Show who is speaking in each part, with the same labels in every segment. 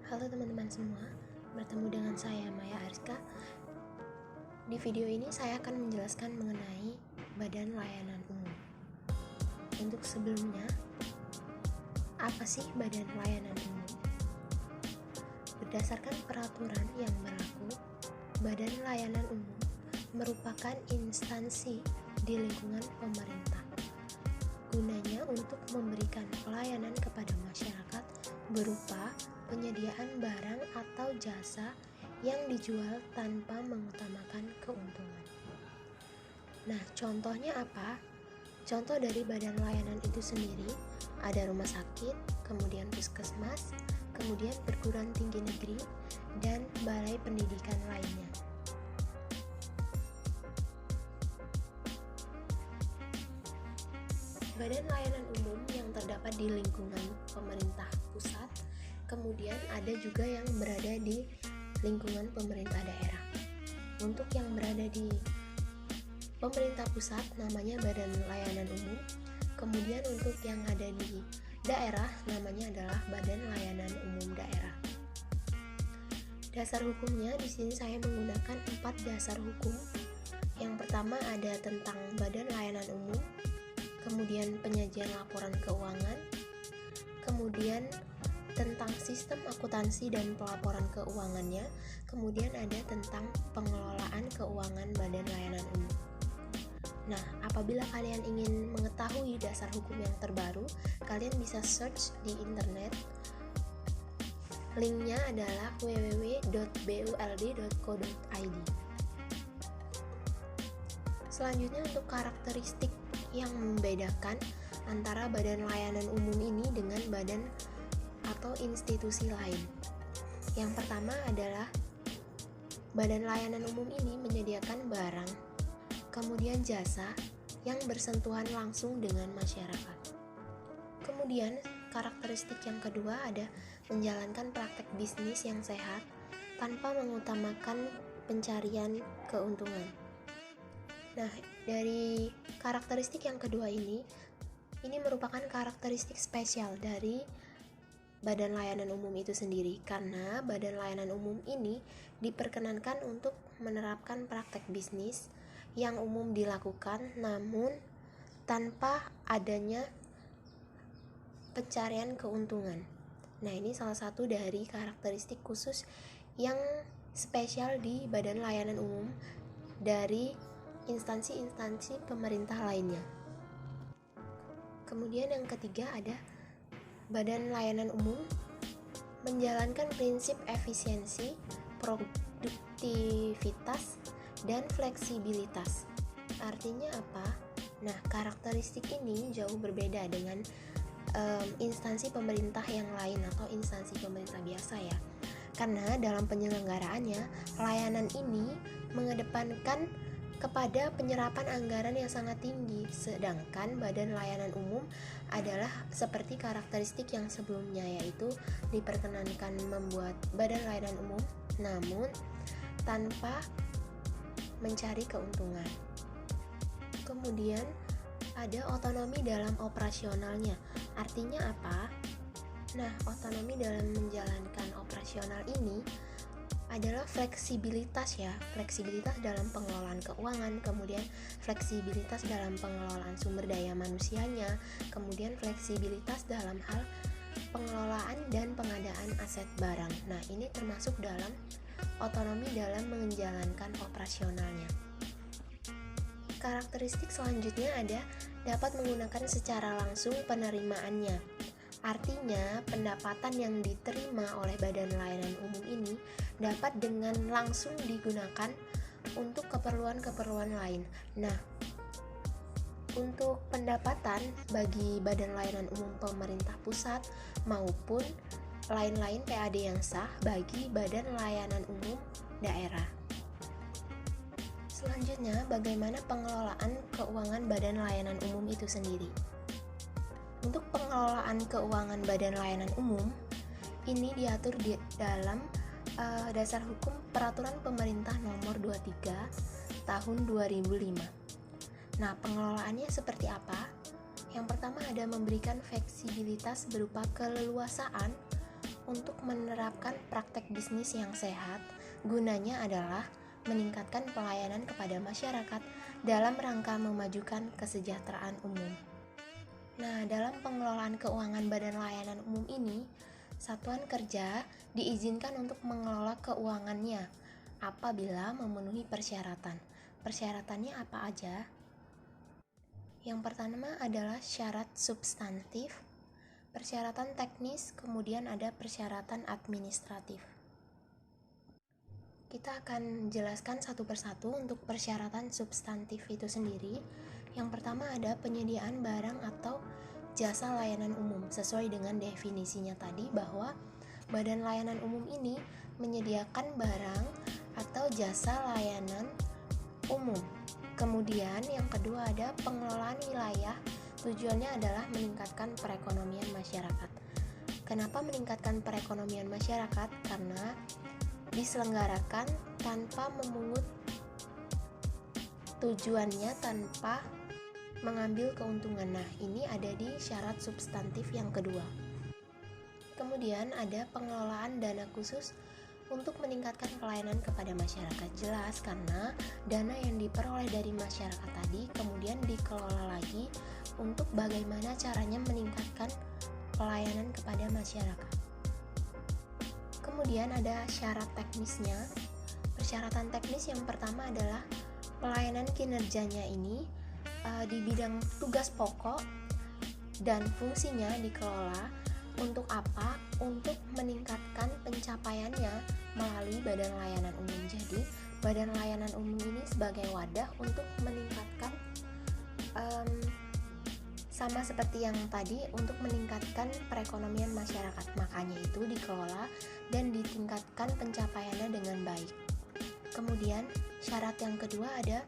Speaker 1: Halo teman-teman semua, bertemu dengan saya Maya Ariska. Di video ini saya akan menjelaskan mengenai Badan Layanan Umum. Untuk sebelumnya, apa sih Badan Layanan Umum? Berdasarkan peraturan yang berlaku, Badan Layanan Umum merupakan instansi di lingkungan pemerintah. Gunanya untuk memberikan pelayanan kepada masyarakat berupa penyediaan barang atau jasa yang dijual tanpa mengutamakan keuntungan. Nah, contohnya apa? Contoh dari badan layanan itu sendiri ada rumah sakit, kemudian puskesmas, kemudian perguruan tinggi negeri, dan balai pendidikan lainnya. Badan layanan umum yang terdapat di lingkungan pemerintah pusat, kemudian ada juga yang berada di lingkungan pemerintah daerah. Untuk yang berada di pemerintah pusat namanya Badan Layanan Umum, kemudian untuk yang ada di daerah namanya adalah Badan Layanan Umum Daerah. Dasar hukumnya di sini saya menggunakan 4 dasar hukum. Yang pertama ada tentang Badan Layanan Umum, kemudian penyajian laporan keuangan, kemudian tentang sistem akuntansi dan pelaporan keuangannya, kemudian ada tentang pengelolaan keuangan Badan Layanan Umum. Nah, apabila kalian ingin mengetahui dasar hukum yang terbaru, kalian bisa search di internet. Linknya adalah www.buld.co.id. Selanjutnya untuk karakteristik yang membedakan antara badan layanan umum ini dengan badan atau institusi lain. Yang pertama adalah badan layanan umum ini menyediakan barang, kemudian jasa yang bersentuhan langsung dengan masyarakat. Kemudian karakteristik yang kedua ada menjalankan praktek bisnis yang sehat tanpa mengutamakan pencarian keuntungan. Nah, dari karakteristik yang kedua ini merupakan karakteristik spesial dari Badan Layanan Umum itu sendiri, karena Badan Layanan Umum ini diperkenankan untuk menerapkan praktek bisnis yang umum dilakukan namun tanpa adanya pencarian keuntungan. Nah, ini salah satu dari karakteristik khusus yang spesial di Badan Layanan Umum dari instansi-instansi pemerintah lainnya. Kemudian yang ketiga ada Badan Layanan Umum menjalankan prinsip efisiensi, produktivitas, dan fleksibilitas. Artinya apa? Nah, karakteristik ini jauh berbeda dengan instansi pemerintah yang lain atau instansi pemerintah biasa ya. Karena dalam penyelenggaraannya, layanan ini mengedepankan kepada penyerapan anggaran yang sangat tinggi, sedangkan Badan Layanan Umum adalah seperti karakteristik yang sebelumnya, yaitu diperkenankan membuat Badan Layanan Umum namun tanpa mencari keuntungan. Kemudian ada otonomi dalam operasionalnya. Artinya apa? Nah, otonomi dalam menjalankan operasional ini adalah fleksibilitas ya, fleksibilitas dalam pengelolaan keuangan, kemudian fleksibilitas dalam pengelolaan sumber daya manusianya, kemudian fleksibilitas dalam hal pengelolaan dan pengadaan aset barang. Nah, ini termasuk dalam otonomi dalam menjalankan operasionalnya. Karakteristik selanjutnya ada dapat menggunakan secara langsung penerimaannya. Artinya, pendapatan yang diterima oleh Badan Layanan Umum ini dapat dengan langsung digunakan untuk keperluan-keperluan lain. Nah, untuk pendapatan bagi Badan Layanan Umum pemerintah pusat maupun lain-lain PAD yang sah bagi Badan Layanan Umum daerah. Selanjutnya, bagaimana pengelolaan keuangan Badan Layanan Umum itu sendiri? Untuk pengelolaan keuangan Badan Layanan Umum ini diatur di dalam dasar hukum Peraturan Pemerintah Nomor 23 Tahun 2005. Nah, pengelolaannya seperti apa? Yang pertama ada memberikan fleksibilitas berupa keleluasaan untuk menerapkan praktek bisnis yang sehat. Gunanya adalah meningkatkan pelayanan kepada masyarakat dalam rangka memajukan kesejahteraan umum. Nah, dalam pengelolaan keuangan Badan Layanan Umum ini, satuan kerja diizinkan untuk mengelola keuangannya apabila memenuhi persyaratan. Persyaratannya apa aja? Yang pertama adalah syarat substantif, persyaratan teknis, kemudian ada persyaratan administratif. Kita akan jelaskan satu persatu untuk persyaratan substantif itu sendiri. Yang pertama ada penyediaan barang atau jasa layanan umum. Sesuai dengan definisinya tadi bahwa Badan Layanan Umum ini menyediakan barang atau jasa layanan umum. Kemudian yang kedua ada pengelolaan wilayah. Tujuannya adalah meningkatkan perekonomian masyarakat. Kenapa meningkatkan perekonomian masyarakat? Karena diselenggarakan tanpa memungut, tujuannya tanpa mengambil keuntungan. Nah, ini ada di syarat substantif yang kedua. Kemudian ada pengelolaan dana khusus untuk meningkatkan pelayanan kepada masyarakat. Jelas karena dana yang diperoleh dari masyarakat tadi kemudian dikelola lagi untuk bagaimana caranya meningkatkan pelayanan kepada masyarakat. Kemudian ada syarat teknisnya. Persyaratan teknis yang pertama adalah pelayanan kinerjanya ini di bidang tugas pokok dan fungsinya dikelola untuk apa? Untuk meningkatkan pencapaiannya melalui Badan Layanan Umum. Jadi, Badan Layanan Umum ini sebagai wadah untuk meningkatkan sama seperti yang tadi untuk meningkatkan perekonomian masyarakat. Makanya itu dikelola dan ditingkatkan pencapaiannya dengan baik. Kemudian, syarat yang kedua ada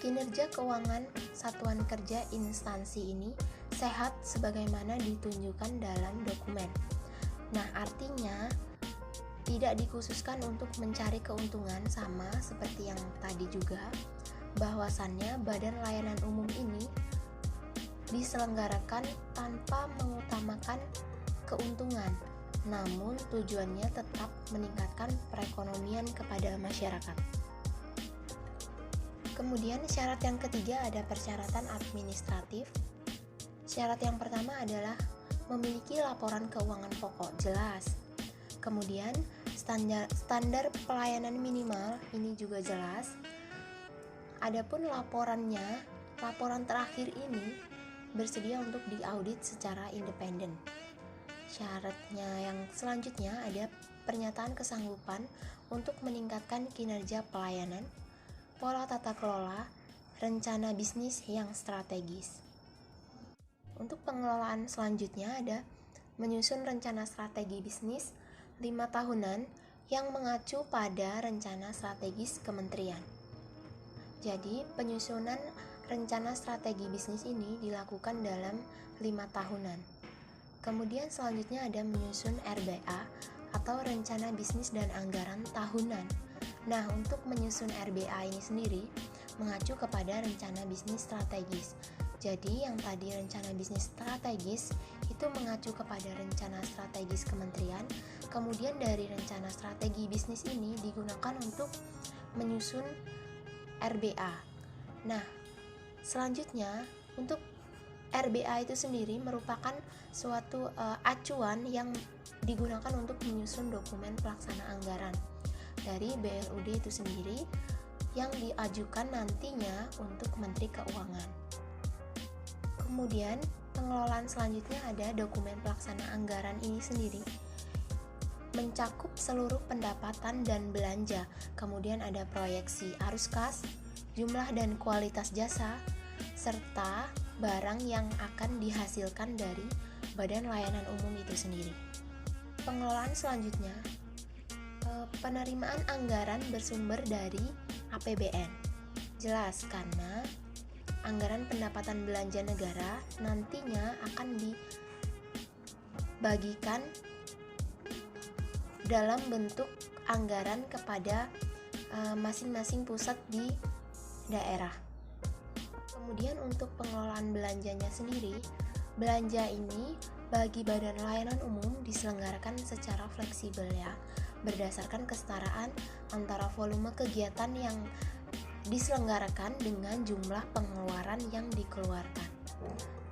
Speaker 1: kinerja keuangan satuan kerja instansi ini sehat sebagaimana ditunjukkan dalam dokumen. Nah, artinya tidak dikhususkan untuk mencari keuntungan, sama seperti yang tadi juga, bahwasannya Badan Layanan Umum ini diselenggarakan tanpa mengutamakan keuntungan, namun tujuannya tetap meningkatkan perekonomian kepada masyarakat. Kemudian syarat yang ketiga ada persyaratan administratif. Syarat yang pertama adalah memiliki laporan keuangan pokok jelas. Kemudian standar pelayanan minimal ini juga jelas. Adapun laporan terakhir ini bersedia untuk diaudit secara independen. Syaratnya yang selanjutnya ada pernyataan kesanggupan untuk meningkatkan kinerja pelayanan, pola tata kelola, rencana bisnis yang strategis. Untuk pengelolaan selanjutnya ada menyusun rencana strategi bisnis 5 tahunan yang mengacu pada rencana strategis kementerian. Jadi, penyusunan rencana strategi bisnis ini dilakukan dalam 5 tahunan. Kemudian selanjutnya ada menyusun RBA atau rencana bisnis dan anggaran tahunan. Nah, untuk menyusun RBA ini sendiri mengacu kepada rencana bisnis strategis. Jadi, yang tadi rencana bisnis strategis itu mengacu kepada rencana strategis kementerian. Kemudian dari rencana strategi bisnis ini digunakan untuk menyusun RBA. Nah, selanjutnya untuk RBA itu sendiri merupakan suatu acuan yang digunakan untuk menyusun dokumen pelaksana anggaran dari BLUD itu sendiri yang diajukan nantinya untuk Menteri Keuangan. Kemudian pengelolaan selanjutnya ada dokumen pelaksana anggaran ini sendiri mencakup seluruh pendapatan dan belanja. Kemudian ada proyeksi arus kas, jumlah dan kualitas jasa, serta barang yang akan dihasilkan dari Badan Layanan Umum itu sendiri. Pengelolaan selanjutnya, penerimaan anggaran bersumber dari APBN. Jelas karena anggaran pendapatan belanja negara nantinya akan dibagikan dalam bentuk anggaran kepada masing-masing pusat di daerah. Kemudian untuk pengelolaan belanjanya sendiri, Belanja ini bagi badan layanan umum diselenggarakan secara fleksibel ya, berdasarkan kesetaraan antara volume kegiatan yang diselenggarakan dengan jumlah pengeluaran yang dikeluarkan.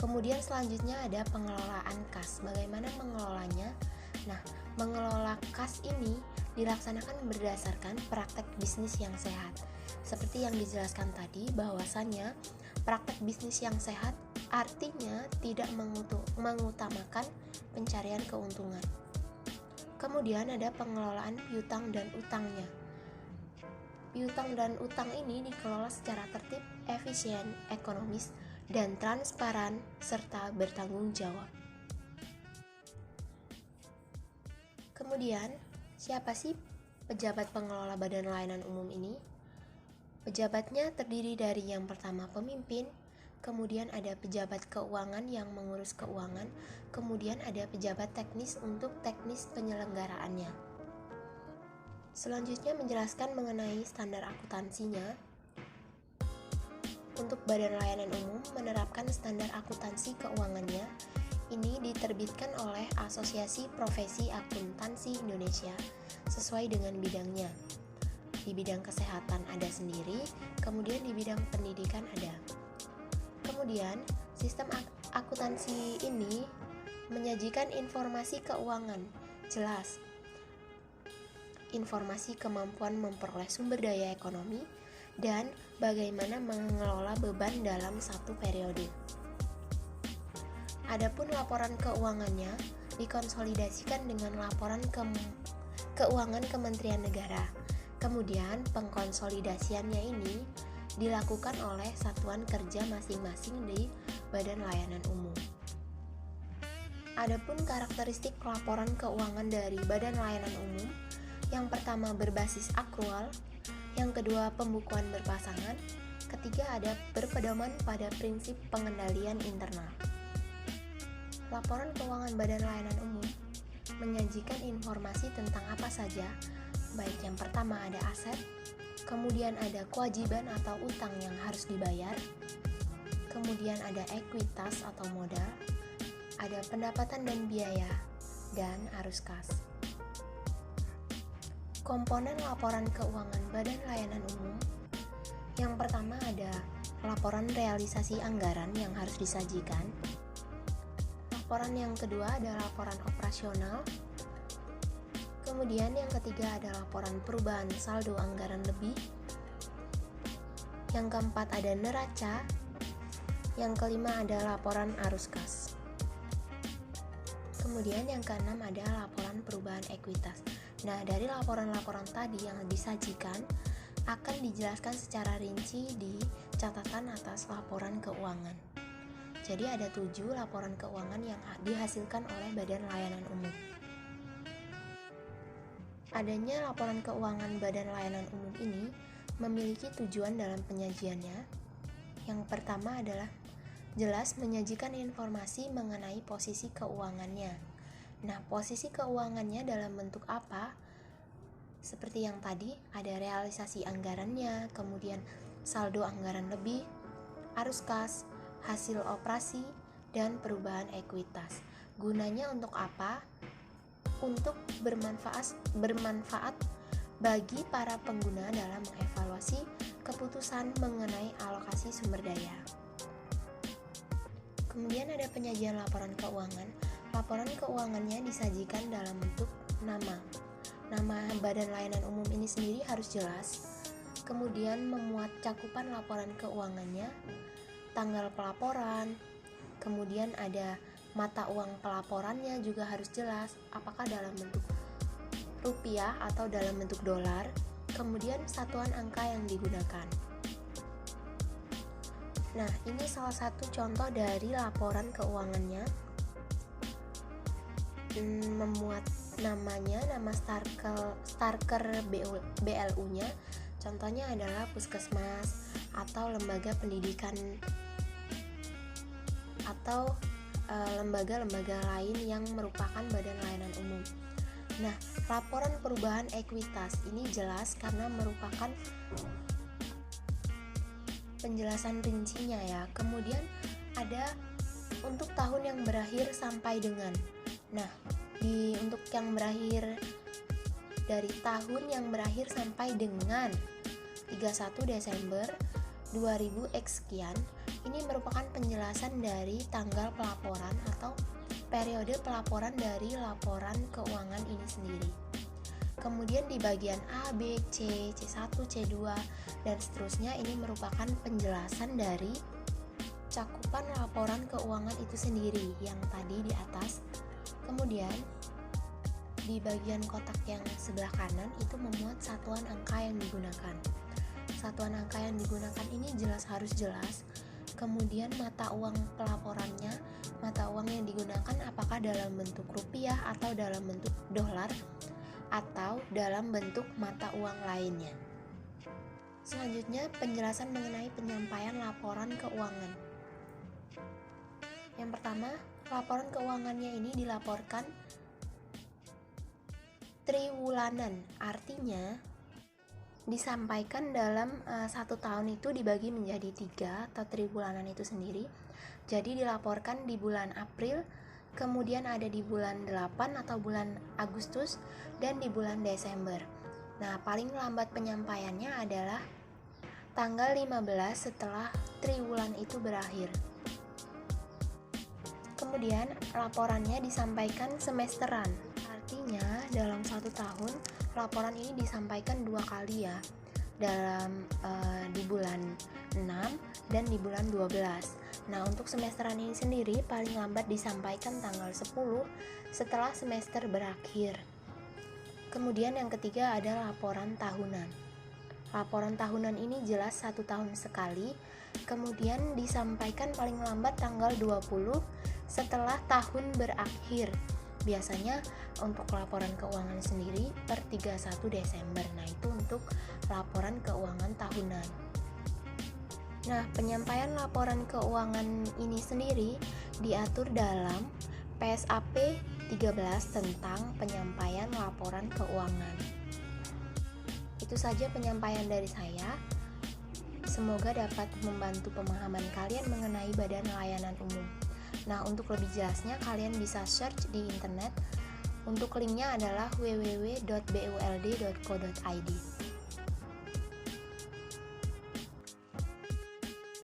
Speaker 1: Kemudian selanjutnya ada pengelolaan kas. Bagaimana mengelolanya? Nah, mengelola kas ini dilaksanakan berdasarkan praktek bisnis yang sehat. Seperti yang dijelaskan tadi, bahwasannya praktek bisnis yang sehat artinya tidak mengutamakan pencarian keuntungan. Kemudian ada pengelolaan piutang dan utangnya. Piutang dan utang ini dikelola secara tertib, efisien, ekonomis, dan transparan, serta bertanggung jawab. Kemudian, siapa sih pejabat pengelola badan layanan umum ini? Pejabatnya terdiri dari yang pertama pemimpin, kemudian ada pejabat keuangan yang mengurus keuangan, kemudian ada pejabat teknis untuk teknis penyelenggaraannya. Selanjutnya menjelaskan mengenai standar akuntansinya. Untuk badan layanan umum menerapkan standar akuntansi keuangannya. Ini diterbitkan oleh Asosiasi Profesi Akuntansi Indonesia sesuai dengan bidangnya. Di bidang kesehatan ada sendiri, kemudian di bidang pendidikan ada. Kemudian, sistem akuntansi ini menyajikan informasi keuangan jelas, informasi kemampuan memperoleh sumber daya ekonomi, dan bagaimana mengelola beban dalam satu periode. Adapun laporan keuangannya dikonsolidasikan dengan laporan keuangan Kementerian Negara. Kemudian pengkonsolidasiannya ini dilakukan oleh satuan kerja masing-masing di Badan Layanan Umum. Adapun karakteristik laporan keuangan dari Badan Layanan Umum, yang pertama berbasis akrual, yang kedua pembukuan berpasangan, ketiga ada berpedoman pada prinsip pengendalian internal. Laporan keuangan Badan Layanan Umum menyajikan informasi tentang apa saja, baik yang pertama ada aset, kemudian ada kewajiban atau utang yang harus dibayar, kemudian ada ekuitas atau modal, ada pendapatan dan biaya, dan arus kas. Komponen laporan keuangan Badan Layanan Umum, yang pertama ada laporan realisasi anggaran yang harus disajikan. Laporan yang kedua ada laporan operasional. Kemudian yang ketiga ada laporan perubahan saldo anggaran lebih. Yang keempat ada neraca. Yang kelima ada laporan arus kas. Kemudian yang keenam ada laporan perubahan ekuitas. Nah, dari laporan-laporan tadi yang disajikan akan dijelaskan secara rinci di catatan atas laporan keuangan. Jadi ada 7 laporan keuangan yang dihasilkan oleh Badan Layanan Umum. Adanya laporan keuangan Badan Layanan Umum ini memiliki tujuan dalam penyajiannya. Yang pertama adalah jelas menyajikan informasi mengenai posisi keuangannya. Nah, posisi keuangannya dalam bentuk apa? Seperti yang tadi, ada realisasi anggarannya, kemudian saldo anggaran lebih, arus kas, hasil operasi, dan perubahan ekuitas. Gunanya untuk apa? Untuk bermanfaat bagi para pengguna dalam mengevaluasi keputusan mengenai alokasi sumber daya. Kemudian ada penyajian laporan keuangan. Laporan keuangannya disajikan dalam bentuk nama. Nama Badan Layanan Umum ini sendiri harus jelas. Kemudian memuat cakupan laporan keuangannya, tanggal pelaporan, kemudian ada mata uang pelaporannya juga harus jelas, apakah dalam bentuk rupiah atau dalam bentuk dolar, kemudian satuan angka yang digunakan. Nah, ini salah satu contoh dari laporan keuangannya. Memuat namanya, nama starker BLU-nya, contohnya adalah puskesmas atau lembaga pendidikan atau lembaga-lembaga lain yang merupakan badan layanan umum. Nah, laporan perubahan ekuitas ini jelas karena merupakan penjelasan rincinya ya. Kemudian ada untuk tahun yang berakhir sampai dengan. Nah, untuk yang berakhir dari tahun yang berakhir sampai dengan 31 Desember 2000 X sekian, ini merupakan penjelasan dari tanggal pelaporan atau periode pelaporan dari laporan keuangan ini sendiri. Kemudian di bagian A, B, C, C1, C2, dan seterusnya ini merupakan penjelasan dari cakupan laporan keuangan itu sendiri yang tadi di atas. Kemudian di bagian kotak yang sebelah kanan itu memuat satuan angka yang digunakan. Satuan angka yang digunakan ini harus jelas. Kemudian mata uang pelaporannya, mata uang yang digunakan apakah dalam bentuk rupiah atau dalam bentuk dolar atau dalam bentuk mata uang lainnya. Selanjutnya penjelasan mengenai penyampaian laporan keuangan. Yang pertama, laporan keuangannya ini dilaporkan triwulanan, artinya disampaikan dalam 1 tahun itu dibagi menjadi 3 atau triwulanan itu sendiri. Jadi dilaporkan di bulan April, kemudian ada di bulan 8 atau bulan Agustus, dan di bulan Desember. Nah, paling lambat penyampaiannya adalah tanggal 15 setelah triwulan itu berakhir. Kemudian laporannya disampaikan semesteran. Artinya dalam 1 tahun laporan ini disampaikan 2 kali ya, di bulan 6 dan di bulan 12. Nah, untuk semesteran ini sendiri paling lambat disampaikan tanggal 10 setelah semester berakhir. Kemudian yang ketiga ada laporan tahunan. Laporan tahunan ini jelas 1 tahun sekali, kemudian disampaikan paling lambat tanggal 20 setelah tahun berakhir. Biasanya untuk laporan keuangan sendiri per 31 Desember. Nah, itu untuk laporan keuangan tahunan. Nah, penyampaian laporan keuangan ini sendiri diatur dalam PSAP 13 tentang penyampaian laporan keuangan. Itu saja penyampaian dari saya. Semoga dapat membantu pemahaman kalian mengenai Badan Layanan Umum. Nah, untuk lebih jelasnya kalian bisa search di internet. Untuk linknya adalah www.buld.co.id.